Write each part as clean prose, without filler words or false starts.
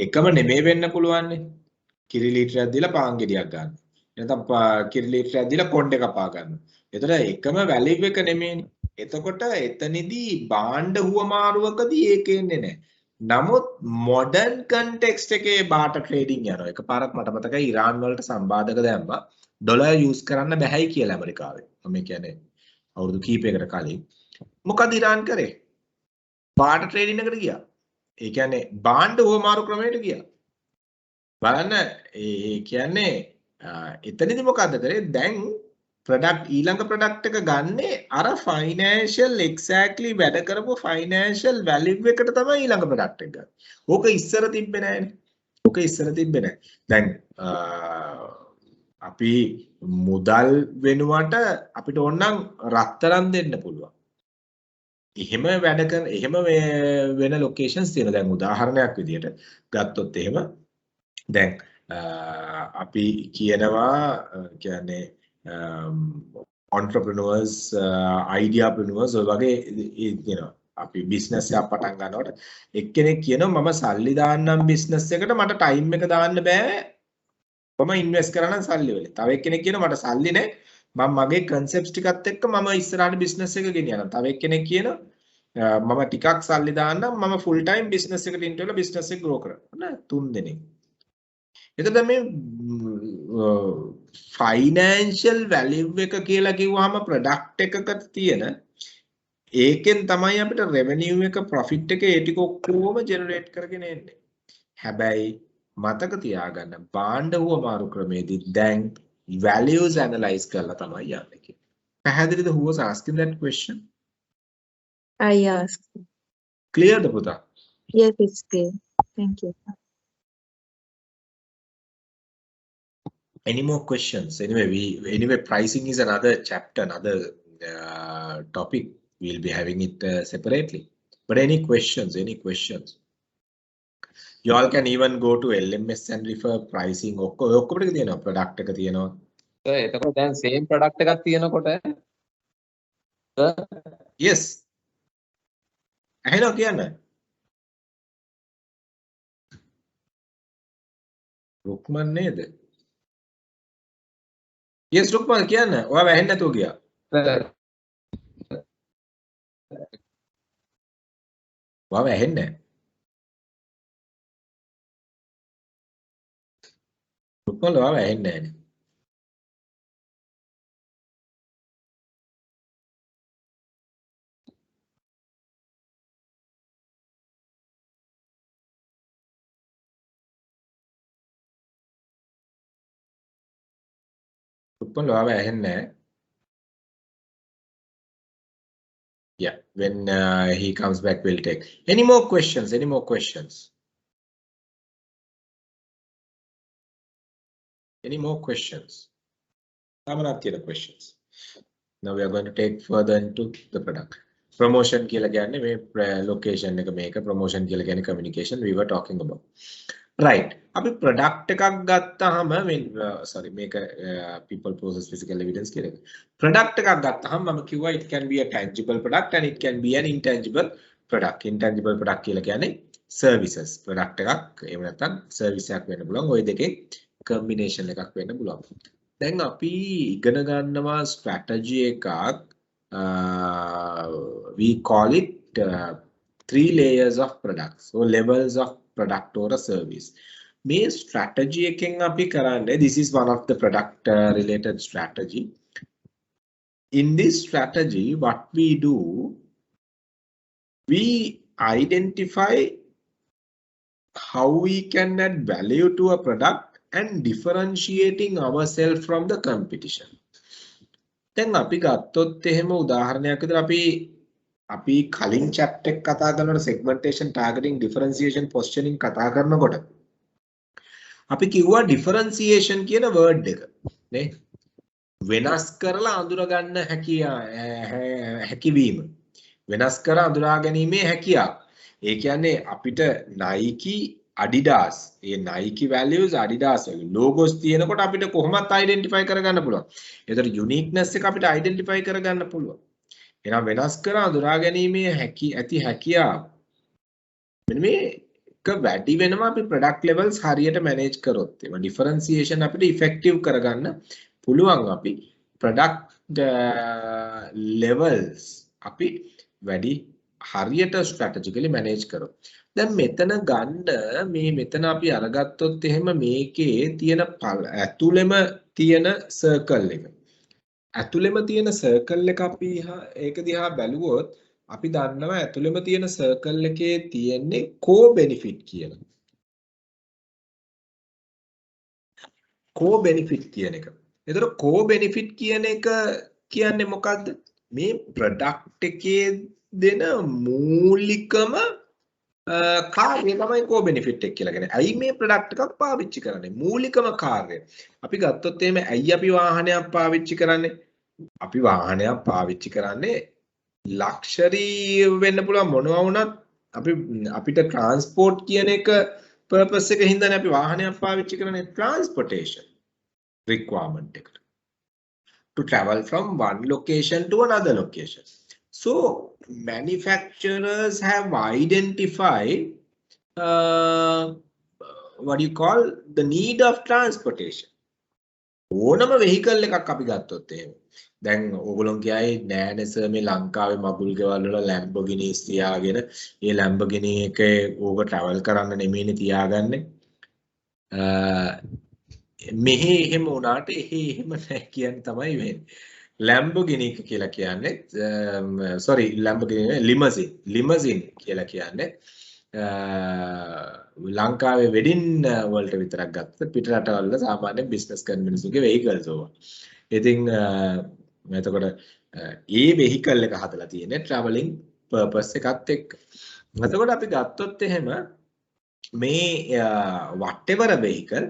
එකම නෙමෙයි වෙන්න පුළුවන් නේ. කිරි ලීටරයක් දීලා පාන් ගෙඩියක් ගන්න. නැත්නම් කිරි ලීටරයක් දීලා කොණ්ඩේ කපා ගන්න. ඒතර එකම වැලිව් එක නෙමෙයිනේ. එතකොට එතනදී භාණ්ඩ හුවමාරුවකදී ඒක එන්නේ නැහැ. නමුත් මොඩර්න් කන්ටෙක්ස්ට් එකේ බාටර් ට්‍රේඩින් යනවා. එකපාරක් මට මතකයි ඉරාන් වලට සම්බාධක දැම්මා. ඩොලර් යූස් කරන්න බැහැයි කියලා ඇමරිකාවේ. මම කියන්නේ අවුරුදු කීපයකට කලින්. මොකද ඉරාන් කරේ? බාටර් ට්‍රේඩින් එකට ගියා. ඒ කියන්නේ භාණ්ඩ හුවමාරු ක්‍රමයට ගියා. බලන්න ඒ කියන්නේ එතනදී මොකද්ද කරේ? දැන් ප්‍රොඩක්ට් ඊළඟ ප්‍රොඩක්ට් එක ගන්නේ අර ෆයිනෑන්ෂල් එක්සැක්ට්ලි වැඩ කරපු ෆයිනෑන්ෂල් වැලිව් එකට තමයි ඊළඟ ප්‍රොඩක්ට් එක ගන්න. ඕක ඉස්සර තිබ්බේ නෑනේ. ඕක ඉස්සර තිබ්බේ නෑ. දැන් අපි මුදල් වෙනුවට අපිට ඕනනම් රත්තරන් දෙන්න පුළුවන්. එහෙම වැඩ කරන එහෙම වෙන ලොකේෂන්ස් තියෙනවා. දැන් උදාහරණයක් විදියට ගත්තොත් එහෙම දැන් අපි කියනවා කියන්නේ entrepreneurs ideapreneurs ඔය වගේ කියනවා අපි බිස්නස් එකක් පටන් ගන්නකොට එක්කෙනෙක් කියනවා මම සල්ලි දාන්නම් බිස්නස් එකට මට ටයිම් එක දාන්න බෑ මම ඉන්වෙස්ට් කරන්න සල්ලි වල. තව එක්කෙනෙක් කියනවා මට සල්ලි නැහැ මම මගේ concepts ටිකත් එක්ක මම ඉස්සරහට බිස්නස් එක ගෙනියනවා. තව එක්කෙනෙක් කියනවා මම ටිකක් සල්ලි දාන්නම් මම ෆුල් ටයිම් බිස්නස් එකට ඉන්ටු වෙලා බිස්නස් එක ග්‍රෝ කරනවා. නේද? තුන් දෙනෙක්. එතකොට මේ ෆයිනෑන්ෂල් වැලිව් එක කියලා කිව්වහම ප්‍රොඩක්ට් එකක තියෙන ඒකෙන් තමයි අපිට රෙවෙනියු එක ප්‍රොෆිට් එක ඒ ටික ඔක්කොම ජෙනරේට් කරගෙන එන්නේ. හැබැයි මතක තියාගන්න භාණ්ඩ හුවමාරු ක්‍රමේදී දැන් values analyze කරලා තමයි යන්නේ කියන්නේ. පැහැදිලිද? Who was asking that question? I asked. Clear the පුතා? Yes, it's clear. Thank you. Any more questions? Anyway, pricing is another chapter, another topic. We'll be having it separately. But any questions? Any questions? You all can even go to LMS and refer pricing. ඔක්කොම ටික තියෙනවා. product එක තියෙනවා. එතකොට දැන් same product එකක් තියෙනකොට Yes. ඇහෙනවා කියන්න. රුක්මන් නේද? Yes රුක්මන් කියන්න. ඔයාව ඇහෙන්නේ නැතුව ගියා. ඔයාව ඇහෙන්නේ නැහැ. රුක්මන් ඔයාව ඇහෙන්නේ නැහැ. රුක්මන් ඔයාව ඇහෙන්නේ නැහැ. Yeah, when he comes back, we'll take. Any more questions? Any more questions? Any more questions? Samanathiya questions. Now we are going to take further into the product. Promotion කියලා කියන්නේ මේ location එක මේක promotion කියලා කියන්නේ communication we were talking about. Right. අපි product එකක් ගත්තාම sorry මේක people process physical evidence කියලා එක. Product එකක් ගත්තාම මම කිව්වා it can be a tangible product and it can be an intangible product. Intangible product කියලා කියන්නේ services. Product එකක් එහෙම නැත්නම් service එකක් වෙන්න පුළුවන්. ওই දෙකේ combination එකක් වෙන්න පුළුවන්. දැන් අපි ඉගෙන ගන්නවා strategy එකක් we call it 3 layers of products or levels of product or a service. මේ strategy එකෙන් අපි කරන්නේ this is one of the product related strategy. In this strategy what we do we identify how we can add value to a product and differentiating ourselves from the competition. දැන් අපි ගත්තොත් එහෙම උදාහරණයක් විදිහට අපි කලින් chat එක කතා කරනකොට segmentation targeting differentiation positioning කතා කරනකොට අපි කිව්වා differentiation කියන word එක නේ වෙනස් කරලා අඳුර ගන්න හැකියවීම වෙනස් කර අඳුරා ගැනීමේ හැකියාව ඒ කියන්නේ අපිට Nike Adidas ඒ Nike values Adidas වගේ logos තියෙනකොට අපිට කොහොමත් identify කරගන්න පුළුවන්. ඒතර uniqueness එක අපිට identify කරගන්න පුළුවන්. එහෙනම් වෙනස් කර අඳුරා ගැනීමේ ඇති හැකියාව මෙන්න මේ වැඩි වෙනවා අපි product levels හරියට manage කරොත්. ඒව differentiation අපිට effective කරගන්න පුළුවන් අපි product levels අපි වැඩි හරියට strategically manage කරොත්. දැන් මෙතන ගන්න මෙතන අපි අරගත්තොත් එහෙම මේකේ තියෙන ඇතුළෙම තියෙන circle එක. ඇතුළෙම තියෙන circle එක අපි ඒක දිහා බැලුවොත් අපි දන්නවා ඇතුළෙම තියෙන circle එකේ තියෙන්නේ co-benefit කියලා. co-benefit කියන එක. එතකොට co-benefit කියන එක කියන්නේ මොකද්ද? මේ product එකේ දෙන මූලිකම කාර්යය තමයි co-benefit එක කියලා කියන්නේ. ඇයි මේ product එකක් පාවිච්චි කරන්නේ? මූලිකම කාර්යය. අපි ගත්තොත් එහෙම ඇයි අපි වාහනයක් පාවිච්චි කරන්නේ? අපි වාහනයක් පාවිච්චි කරන්නේ ලක්ෂරි වෙන්න පුළුවන් මොනවා වුණත් අපිට transport කියන එක purpose එක හින්දානේ අපි වාහනයක් පාවිච්චි කරන්නේ transportation requirement එකට. To travel from one location to another location. So manufacturers have identified what do you call the need of transportation. ඕනම vehicle එකක් අපි ගත්තොත් එහෙම. දැන් ඕගොල්ලෝ කියයි නෑනේ සර් මේ ලංකාවේ මගුල් ගෙවල් වල Lamborghinis තියාගෙන ඒ Lamborghini එකේ ඕක travel කරන්න නෙමෙයිනේ තියාගන්නේ. මෙහි එහෙම වුණාට එහෙම නැහැ කියන්නේ තමයි වෙන්නේ. Lamborghini කියලා කියන්නේ sorry Lamborghini limousine කියලා කියන්නේ ලංකාවේ වෙඩින් වලට විතරක් ගත්ත පිට රටවල සාමාන්‍ය බිස්නස් කරන මිනිස්සුගේ vehicles ඕවා. ඉතින් එතකොට ඒ vehicle එක හදලා තියෙන්නේ travelling purpose එකත් එක්ක. එතකොට අපි ගත්තොත් එහෙම මේ whatever vehicle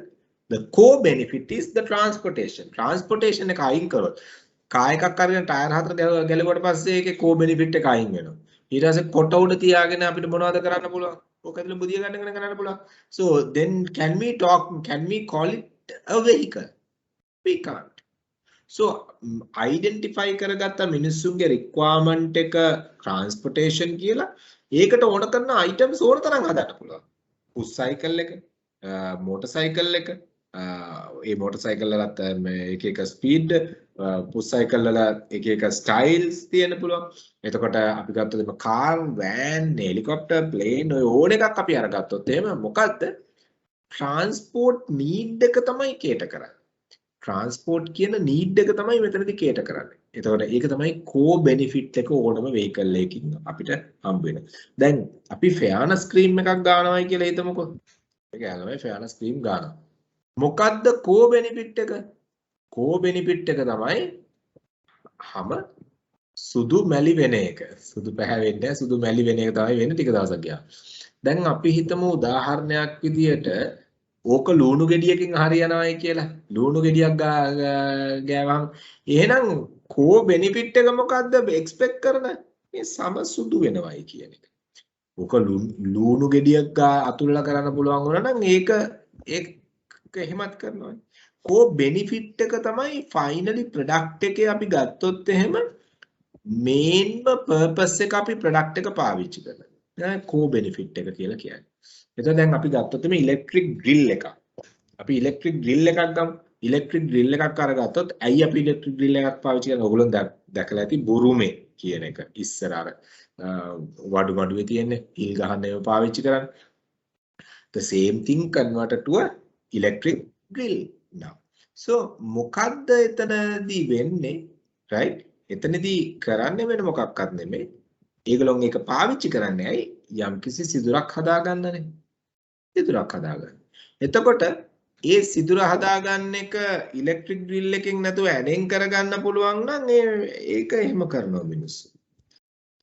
the core benefit is the transportation එක අයින් කරොත් කාර් එකක් අරගෙන ටයර් හතර ගැලුවට පස්සේ ඒකේ core benefit එක අයින් වෙනවා. ඊට පස්සේ කොට උඩ තියාගෙන අපිට මොනවද කරන්න පුළුවන්? ඕක ඇතුළේ බුදිය ගන්න කරන්න පුළුවන්. So then can we call it a vehicle? We can't. So identify කරගත්ත මිනිස්සුන්ගේ requirement එක transportation කියලා ඒකට ඕන කරන items ඕන තරම් හදන්න පුළුවන්. push cycle එක, motorcycle එක, ඒ motorcycle වලත් එක එක speed, push cycle වල එක එක styles තියෙන්න පුළුවන්. එතකොට අපි ගත්තොත් එම car, van, helicopter, plane ඔය ඕන එකක් අපි අරගත්තොත් එහෙම මොකද්ද? transport need එක තමයි cater කරන්නේ. transport කියන need එක තමයි මෙතනදී cater කරන්නේ. එතකොට ඒක තමයි core benefit එක ඕනම vehicle එකකින් අපිට හම්බ වෙන. දැන් අපි fairness scheme එකක් ගන්නවයි කියලා හිතමුකෝ. ඒක යනවා fairness scheme ගන්නවා. මොකද්ද core benefit එක? core benefit එක තමයි හැම සුදු මැලි වෙන එක. සුදු පැහැවෙන්නේ නැහැ. සුදු මැලි වෙන එක තමයි වෙන්නේ ටික දවසක් ගියා. දැන් අපි හිතමු උදාහරණයක් විදියට ඕක ලුණු ගෙඩියකින් හරියනවායි කියලා. ලුණු ගෙඩියක් ගෑවම එහෙනම් core benefit එක මොකද්ද? expect කරන මේ සම සුදු වෙනවයි කියන එක. ඕක ලුණු ගෙඩියක් අතුල්ලා කරන්න පුළුවන් වුණා නම් ඒක එහෙමත් කරනවා. core benefit එක තමයි finally product එකේ අපි ගත්තොත් එහෙම main purpose එක අපි product එක පාවිච්චි කරනවා. ඒක core benefit එක කියලා කියන්නේ. එතකොට දැන් අපි ගත්තොත් මේ electric drill එකක්. අපි electric drill එකක් ගමු. electric drill එකක් අරගත්තොත් ඇයි අපි electric drill එකක් පාවිච්චි කරන්නේ? ඔයගොල්ලෝ දැකලා ඇති බුරුමේ කියන එක. ඉස්සර අර වඩු මඩුවේ තියෙන්නේ හිල් ගහන්න ඒව පාවිච්චි කරන්නේ. The same thing converted to a electric drill now. So මොකද්ද එතනදී වෙන්නේ? right? එතනදී කරන්නේ වෙන මොකක්වත් නෙමෙයි. ඒගොල්ලෝ මේක පාවිච්චි කරන්නේ ඇයි? යම්කිසි සිදුරක් හදාගන්නනේ. සිදුරක් හදාගන්න. එතකොට ඒ සිදුර හදාගන්න එක ඉලෙක්ට්‍රික් ඩ්‍රිල් එකකින් නැතුව ඇඩෙන් කරගන්න පුළුවන් නම් ඒක එහෙම කරනවා මිනිස්සු.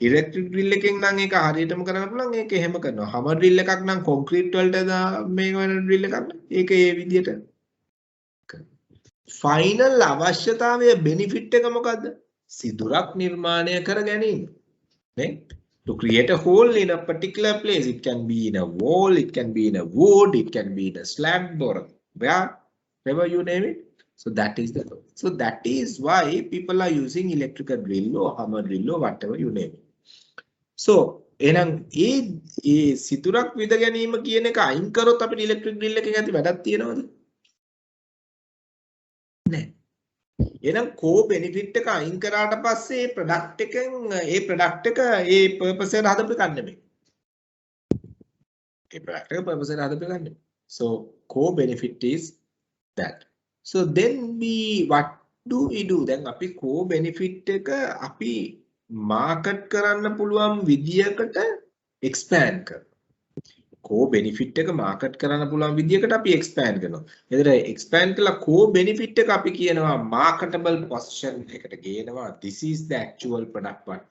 ඉලෙක්ට්‍රික් ඩ්‍රිල් එකකින් නම් ඒක හරියටම කරන්න පුළුවන් ඒක එහෙම කරනවා. හැම ඩ්‍රිල් එකක් නම් කොන්ක්‍රීට් වලට මේක වෙන ඩ්‍රිල් එකක් නම් ඒක ඒ විදිහට. ෆයිනල් අවශ්‍යතාවය බෙනිෆිට් එක මොකද්ද? සිදුරක් නිර්මාණය කර ගැනීම. නේ? To create a hole in a particular place, it can be in a wall, it can be in a wood, it can be in a slab or wherever you name it. So that is the goal. So that is why people are using electrical drill or hammer drill or whatever you name it. So එහෙනම් ඒ සිතුරක් විද ගැනීම කියන එක අයින් කරොත් අපිට electric grill එකකින් ඇති වැඩක් තියෙනවද? නැහැ. එහෙනම් කෝ බෙනිෆිට් එක අයින් කරාට පස්සේ ඒ ප්‍රොඩක්ට් එකෙන් ඒ ප්‍රොඩක්ට් එක ඒ පර්පස් එකට හදපු එකක් නෙමෙයි. ඒ ප්‍රොඩක්ට් එක පර්පස් එකට හදපු එකක් නෙමෙයි. So core benefit is that. So then what do we do? දැන් අපි core benefit එක අපි මාකට් කරන්න පුළුවන් විදියකට expand කරනවා. core benefit එක මාකට් කරන්න පුළුවන් විදියකට අපි expand කරනවා. එතන expand කළා core benefit එක අපි කියනවා marketable position එකට ගේනවා. This is the actual product what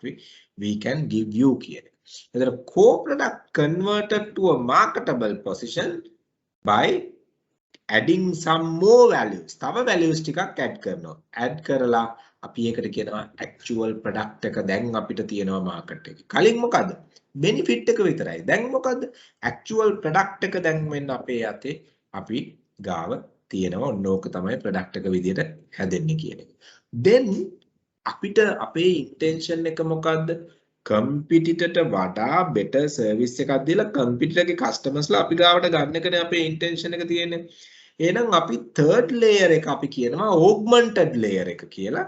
we can give you කියන. එතන core product converted to a marketable position by adding some more values. තව values ටිකක් add කරනවා. add කරලා අපි ඒකට කියනවා actual product එක දැන් අපිට තියෙනවා market එකේ. කලින් මොකද? benefit එක විතරයි. දැන් මොකද? actual product එක දැන් මෙන්න අපේ යතේ අපි ගාව තියෙනවා. ඕක තමයි product එක විදියට හැදෙන්නේ කියන එක. then අපිට අපේ intention එක මොකද්ද? කම්පිටිටර්ට වඩා better service එකක් දීලා කම්පිටිටර්ගේ customers ලා අපි ගාවට ගන්න එකනේ අපේ intention එක තියෙන්නේ. එහෙනම් අපි third layer එක අපි කියනවා augmented layer එක කියලා.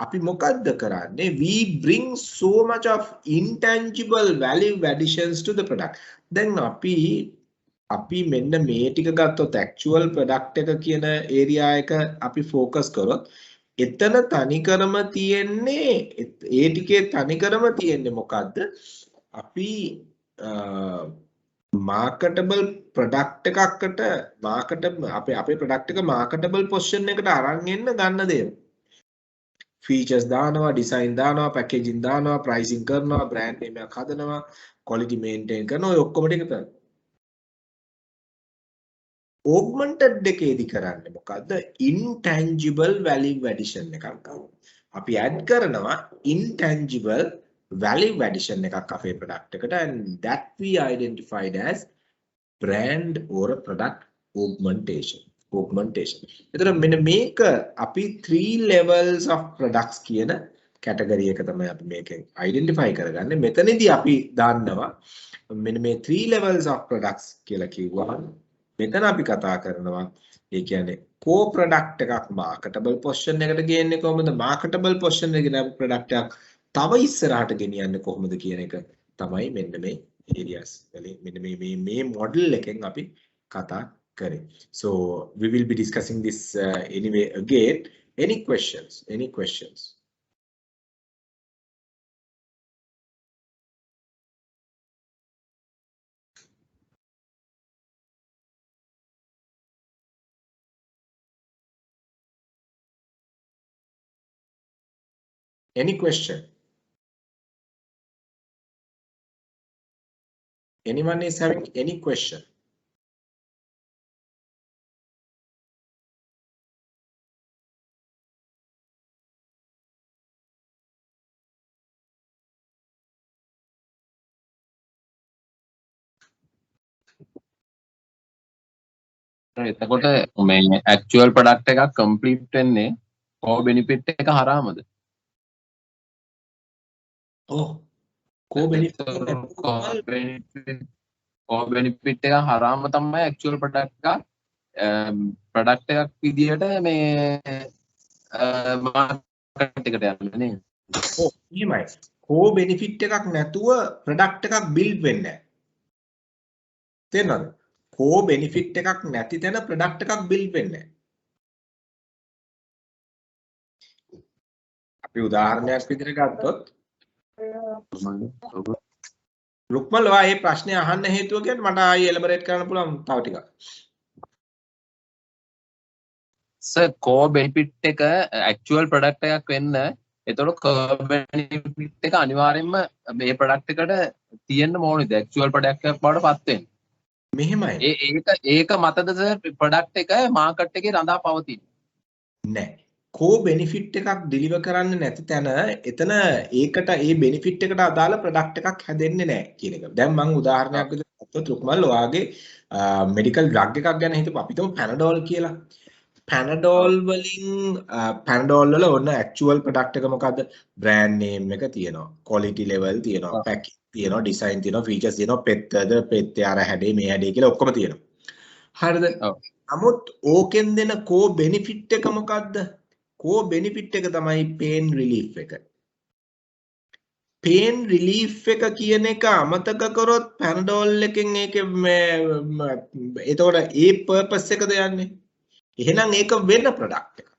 අපි මොකද්ද කරන්නේ? We bring so much of intangible value additions to the product. දැන් අපි මෙන්න මේ ටික ගත්තොත් actual product එක කියන area එක අපි focus කරොත් එතන තනිකරම තියෙන්නේ ඒ ටිකේ තනිකරම තියෙන්නේ මොකද්ද? අපි marketable product එකකට අපේ product එක marketable position එකට අරන් එන්න ගන්න දේවල්. features දානවා, design දානවා, packaging දානවා, pricing කරනවා, brand name එකක් හදනවා, quality maintain කරනවා, ඔය ඔක්කොම ටික කරනවා. augmented එකේදී කරන්නේ මොකද්ද? intangible value addition එකක් ගන්නවා. අපි add කරනවා intangible value addition එකක් අපේ product එකට and that we identified as brand or product augmentation. එතන මෙන්න මේක අපි 3 levels of products කියන category එක තමයි අපි මේකෙන් identify කරගන්නේ. මෙතනදී අපි දන්නවා මෙන්න මේ 3 levels of products කියලා කිව්වහම මෙතන අපි කතා කරනවා ඒ කියන්නේ core product එකක් marketable position එකට ගේන්නේ කොහොමද? marketable position එකේ product එකක් තව ඉස්සරහට ගෙනියන්නේ කොහොමද කියන එක තමයි මෙන්න මේ areas වලින් මෙන්න මේ model එකෙන් අපි කතා කරේ. So we will be discussing this anyway again. Any questions? Any questions? Any question? Anyone is having any question? එතකොට මේ actual product එකක් complete වෙන්නේ core benefit එක හරහාමද? Oh, core benefit එක හරහාම තමයි actual product එකක් විදියට මේ market එකට යන්නේ නේද? ඔව් එහෙමයි. core benefit එකක් නැතුව product එකක් build වෙන්නේ නැහැ. තේරෙනවද? core benefit එකක් නැති තැන product එකක් build වෙන්නේ නැහැ. අපි උදාහරණයක් විදිහට ගත්තොත් රුක්මල් ඔයා මේ ප්‍රශ්නේ අහන්න හේතුව කියන්නේ මට ආයෙ එලබරේට් කරන්න පුළුවන් තව ටිකක්. සර් core benefit එක actual product එකක් වෙන්න එතකොට core benefit එක අනිවාර්යයෙන්ම මේ product එකට තියෙන්න ඕනේද actual product එකක් බවට පත් වෙන්න. මෙහෙමයි. ඒක මතද සර් product එක market එකේ රඳා පවතින්නේ. නෑ. core benefit එකක් deliver කරන්නේ නැති තැන එතන ඒකට ඒ benefit එකට අදාළ product එකක් හැදෙන්නේ නැහැ කියන එක. දැන් මම උදාහරණයක් විදිහට ගත්තොත් රුක්මල් ඔයාගේ medical drug එකක් ගැන හිතපු අපි තුමු Panadol කියලා. Panadol වලින් Panadol වල ඔන්න actual product එක මොකද්ද? brand name එක තියෙනවා. quality level තියෙනවා. packing තියෙනවා ඩිසයින් තියෙනවා ෆීචර්ස් තියෙනවා පෙත්තද අර හැඩේ මේ හැඩේ කියලා ඔක්කොම තියෙනවා. හරිද? ඔව්. නමුත් ඕකෙන් දෙන කෝ බෙනිෆිට් එක මොකද්ද? කෝ බෙනිෆිට් එක තමයි පේන් රිලීෆ් එක. පේන් රිලීෆ් එක කියන එක අමතක කරොත් පැනඩෝල් එකෙන් ඒක එතකොට ඒ පර්පස් එකද යන්නේ. එහෙනම් ඒක වෙන ප්‍රොඩක්ට් එකක්.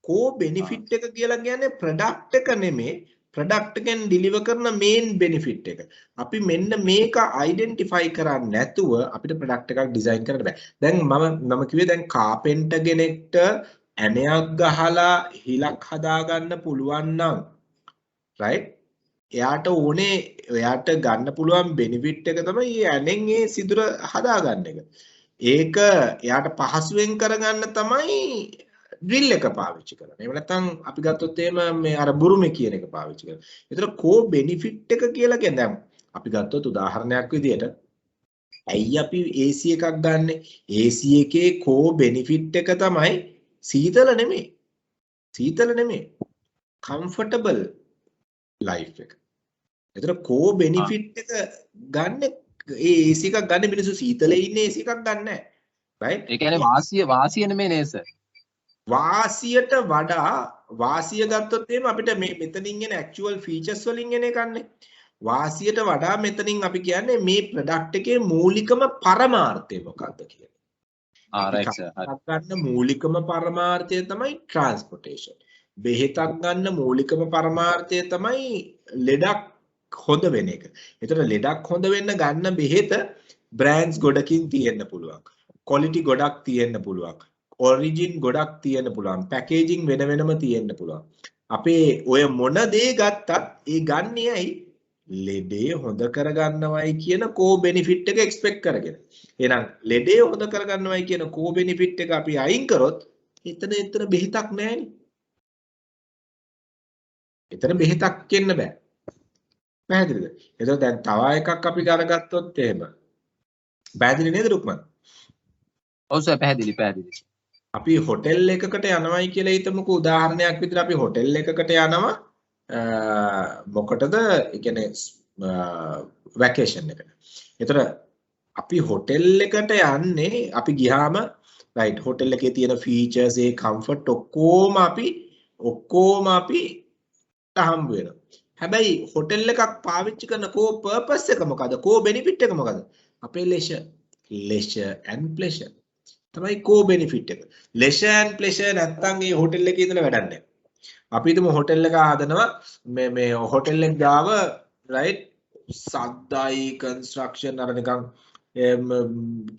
කෝ බෙනිෆිට් එක කියලා කියන්නේ ප්‍රොඩක්ට් එක නෙමෙයි ප්‍රොඩක්ට් එකෙන් ඩිලිවර් කරන මේන් බෙනිෆිට් එක. අපි මෙන්න මේක අයිඩෙන්ටිෆයි කරන්නේ නැතුව අපිට ප්‍රොඩක්ට් එකක් ඩිසයින් කරන්න බෑ. දැන් මම කිව්වේ දැන් කාපෙන්ටර් කෙනෙක්ට ඇණයක් ගහලා හිලක් හදාගන්න පුළුවන් නම් රයිට් එයාට ඕනේ එයාට ගන්න පුළුවන් බෙනිෆිට් එක තමයි මේ ඇණෙන් ඒ සිදුර හදාගන්න එක. ඒක එයාට පහසුවෙන් කරගන්න තමයි ඩ්‍රිල් එක පාවිච්චි කරන්නේ. එහෙම නැත්නම් අපි ගත්තොත් එහෙම මේ අර බුරුමේ කියන එක පාවිච්චි කරනවා. ඒතර කෝ බෙනිෆිට් එක කියලා කියන්නේ දැන් අපි ගත්තොත් උදාහරණයක් විදියට ඇයි අපි AC එකක් ගන්නෙ? AC එකේ කෝ බෙනිෆිට් එක තමයි සීතල නෙමෙයි. සීතල නෙමෙයි. කම්ෆර්ටබල් ලයිෆ් එක. ඒතර කෝ බෙනිෆිට් එක ගන්න ඒ AC එකක් ගන්න මිනිස්සු සීතලේ ඉන්නේ AC එකක් ගන්න නැහැ. right? ඒ කියන්නේ වාසිය නෙමෙයි නේද සර්? වාසියට වඩා වාසිය ගත්තොත් එහෙම අපිට මේ මෙතනින් එන ඇක්චුවල් ෆීචර්ස් වලින් එන එකන්නේ. වාසියට වඩා මෙතනින් අපි කියන්නේ මේ ප්‍රොඩක්ට් එකේ මූලිකම පරමාර්ථය මොකක්ද කියලා. right sir. ගන්න මූලිකම පරමාර්ථය තමයි ට්‍රාන්ස්පෝර්ටේෂන්. බෙහෙතක් ගන්න මූලිකම පරමාර්ථය තමයි ලෙඩක් හොඳ වෙන එක. ඒතර ලෙඩක් හොඳ වෙන්න ගන්න බෙහෙත බ්‍රෑන්ඩ්ස් ගොඩකින් තියෙන්න පුළුවන්. ක්වොලිටි ගොඩක් තියෙන්න පුළුවන්. ඔරිජින් ගොඩක් තියෙන්න පුළුවන්. පැකේජින් වෙන වෙනම තියෙන්න පුළුවන්. අපේ ඔය මොන දේ ගත්තත් ඒ ගන්නේ ඇයි ලෙඩේ හොඳ කරගන්නවයි කියන කෝ බෙනිෆිට් එක එක්ස්පෙක්ට් කරගෙන. එහෙනම් ලෙඩේ හොඳ කරගන්නවයි කියන කෝ බෙනිෆිට් එක අපි අයින් කරොත් එතන බෙහෙතක් නැහැනේ. එතන බෙහෙතක් කියන්න බෑ. පැහැදිලිද? එතකොට දැන් තව එකක් අපි කරගත්තොත් එහෙම. පැහැදිලි නේද රුක්මන්? ඔව් සර් පැහැදිලි. අපි හොටෙල් එකකට යනවයි කියලා හිතමුකෝ උදාහරණයක් විදිහට අපි හොටෙල් එකකට යනවා මොකටද? ඒ කියන්නේ වැකේෂන් එකට. ඒතර අපි හොටෙල් එකට යන්නේ අපි ගියාම රයිට් හොටෙල් එකේ තියෙන ෆීචර්ස් ඒ කම්ෆර්ට් ඔක්කොම අපි හම්බ වෙනවා. හැබැයි හොටෙල් එකක් පාවිච්චි කරන කෝ පර්පස් එක මොකද්ද? කෝ බෙනිෆිට් එක මොකද්ද? අපේ leisure and pleasure තමයි කෝ බෙනිෆිට් එක. leisure and pleasure නැත්තම් ඒ හොටෙල් එකේ ඉඳලා වැඩක් නැහැ. අපි හිතමු හොටෙල් එක හදනවා මේ හොටෙල් එක ගාව රයිට් සද්දයි කන්ස්ට්‍රක්ෂන් අර නිකන්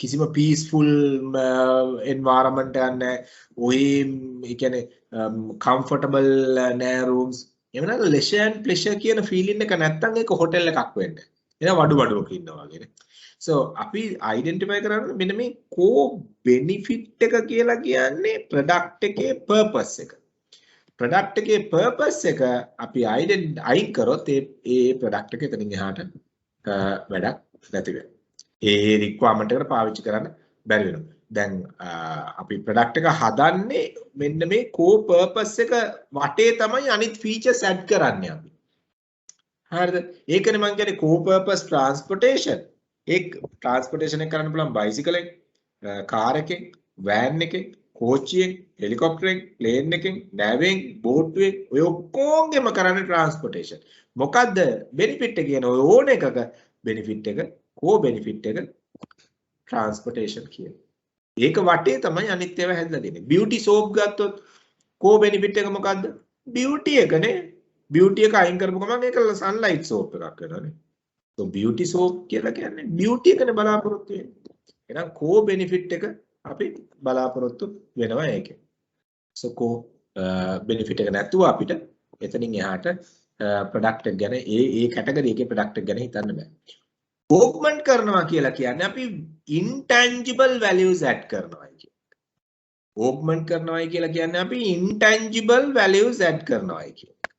කිසිම පීස්ෆුල් එන්වයරන්මන්ට් එකක් නැහැ. ඔය ඒ කියන්නේ කම්ෆර්ටබල් නෑ රූම්ස්. එහෙම නැත්නම් leisure and pleasure කියන ෆීලින් එක නැත්තම් ඒක හොටෙල් එකක් වෙන්නේ. එන වඩුවක ඉන්නවා වගේ නේ. So අපි අයිඩෙන්ටිෆයි කරන්නේ මෙන්න මේ කෝ බෙනිෆිට් එක කියලා කියන්නේ ප්‍රොඩක්ට් එකේ පර්පස් එක. ප්‍රොඩක්ට් එකේ පර්පස් එක අපි අයින් කරොත් ඒ ප්‍රොඩක්ට් එක එතනින් එහාට වැඩක් නැති වෙනවා. ඒ රික්වයර්මන්ට් එකට පාවිච්චි කරන්න බැරි වෙනවා. දැන් අපි ප්‍රොඩක්ට් එක හදන්නේ මෙන්න මේ කෝ පර්පස් එක වටේ තමයි අනිත් ෆීචර්ස් ඇඩ් කරන්නේ අපි. හරිද? ඒකනේ මම කියන්නේ කෝ පර්පස් ට්‍රාන්ස්පෝර්ටේෂන්. एक ट्रांसपोर्टेशन एक करන්න පුළුවන් බයිසිකල් එක, කාර් එකෙන්, වෑන් එකෙන්, කෝච්චියෙන්, හෙලිකොප්ටරෙන්, ප්ලේන් එකෙන්, නැවෙන්, බෝට්ටුවෙන් ඔය ඔක්කොගෙම කරන්නේ ට්‍රාන්ස්පෝර්ටේෂන්. මොකද්ද බෙනිෆිට් එක කියන ඔය ඕන එකක බෙනිෆිට් එක, කෝ බෙනිෆිට් එක ට්‍රාන්ස්පෝර්ටේෂන් කියන. ඒක වටේ තමයි අනිත් ඒවා හැදලා තියෙන්නේ. බියුටි සෝප් ගත්තොත් කෝ බෙනිෆිට් එක මොකද්ද? බියුටි එකනේ. බියුටි එක අයින් කරපු ගමන් ඒක සන්ලයිට් සෝප් එකක් වෙනවානේ. So beauty soap කියලා කියන්නේ beauty එකනේ බලාපොරොත්තු වෙන්නේ. එහෙනම් කෝ බෙනිෆිට් එක අපි බලාපොරොත්තු වෙනවා ඒකේ. So කෝ බෙනිෆිට් එක නැතුව අපිට එතනින් එහාට ප්‍රොඩක්ට් එක ගැන ඒ කැටගරි එකේ ප්‍රොඩක්ට් එක ගැන හිතන්න බෑ. ඕග්මන්ට් කරනවා කියලා කියන්නේ අපි intangible values add කරනවා කියන්නේ. ඕග්මන්ට් කරනවායි කියලා කියන්නේ අපි intangible values add කරනවායි කියන්නේ.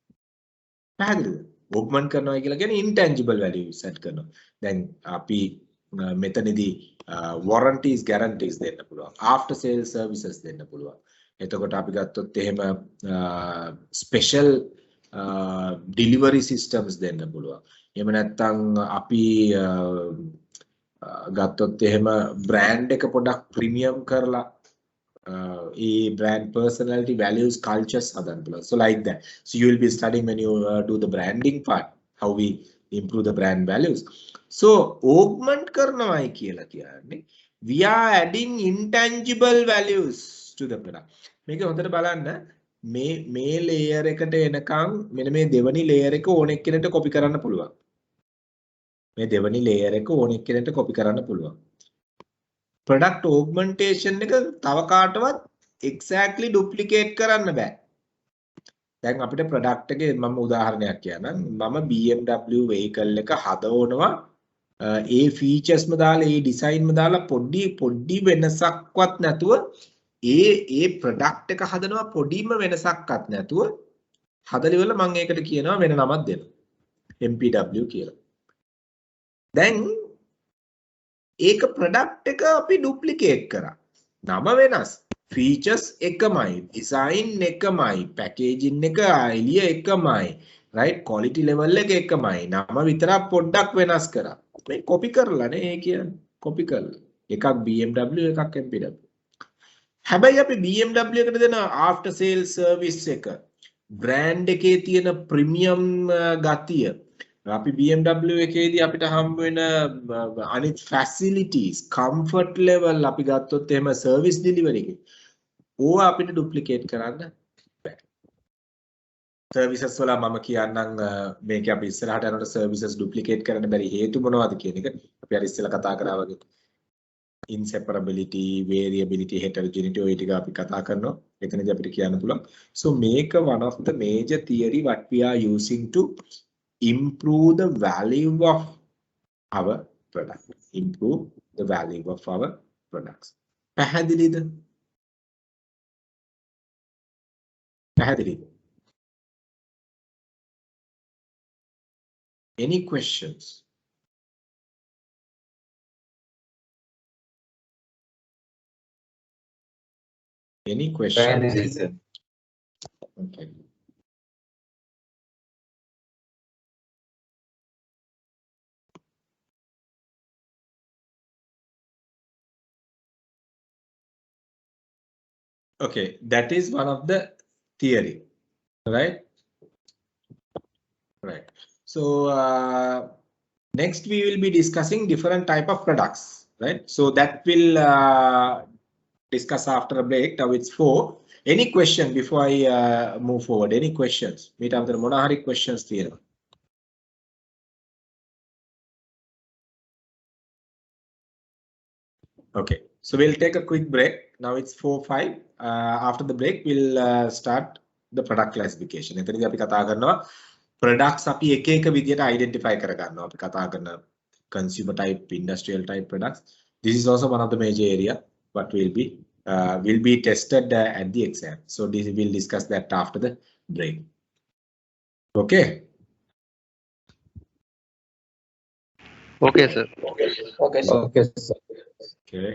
පැහැදිලිද? ඕග්මන්ට් කරනවා කියලා කියන්නේ intangible values set කරනවා. දැන් අපි මෙතනදී warranties guarantees දෙන්න පුළුවන්. after sale services දෙන්න පුළුවන්. එතකොට අපි ගත්තොත් එහෙම special delivery systems දෙන්න පුළුවන්. එහෙම නැත්නම් අපි ගත්තොත් එහෙම බ්‍රෑන්ඩ් එක පොඩක් ප්‍රීමියම් කරලා brand personality values cultures හදන්න පුළුවන්. So like that. So you will be studying when you do the branding part how we improve the brand values. So augment කරනවායි කියලා කියන්නේ we are adding intangible values to the product. මේක හොඳට බලන්න මේ layer එකට එනකම් මෙන්න මේ දෙවනි layer එක ඕන එක්කෙනෙක්ට copy කරන්න පුළුවන්. මේ දෙවනි layer එක ඕන එක්කෙනෙක්ට copy කරන්න පුළුවන්. product augmentation එක තව කාටවත් exactly duplicate කරන්න බෑ. දැන් අපිට product එකේ මම උදාහරණයක් කියන්නම්. මම BMW vehicle එක හදවනවා ඒ features ම දාලා ඒ design ම දාලා පොඩි වෙනසක්වත් නැතුව ඒ product එක හදනවා පොඩිම වෙනසක්වත් නැතුව හදලා ඉවරලා මම ඒකට කියනවා වෙන නමක් දෙන්න. MPW කියලා. දැන් ඒක product එක අපි duplicate කරා. නම වෙනස්. features එකමයි, design එකමයි, packaging එක එළිය එකමයි, right? quality level එක එකමයි. නම විතරක් පොඩ්ඩක් වෙනස් කරා. මේ copy කරලානේ ඒ කියන්නේ. copy කරලා. එකක් BMW එකක් MPW. හැබැයි අපි BMW එකට දෙන after sales service එක brand එකේ තියෙන premium ගතිය අපි BMW එකේදී අපිට හම්බ වෙන අනිත් facilities comfort level අපි ගත්තොත් එහෙම service delivery එකේ ඕවා අපිට duplicate කරන්න බෑ. services වල මම කියන්නම් මේක අපි ඉස්සරහට යනකොට services duplicate කරන්න බැරි හේතු මොනවද කියන එක අපි අර ඉස්සෙල්ලා කතා කරා වගේ inseparability variability heterogeneity ඔය ටික අපි කතා කරනවා. එතනදී අපිට කියන්න පුළුවන්. so මේක one of the major theory what we are using to improve the value of our product. Improve the value of our products. පැහැදිලිද? පැහැදිලිද? Any questions? Any questions? Okay. Okay, that is one of the theory, right? Right. So next we will be discussing different type of products, right? So that will discuss after a break. Now it's 4. Any question before I move forward? Any questions? Meet after Monahari questions here. Okay, so we'll take a quick break. Now it's 4:05. After the break, we'll start the product classification. එතනදී අපි කතා කරනවා products අපි එක එක විදියට identify කර ගන්නවා. අපි කතා කරන consumer type, industrial type products. This is also one of the major area what will be tested at the exam. So this we'll discuss that after the break. Okay. Okay, sir. Okay, sir. Okay.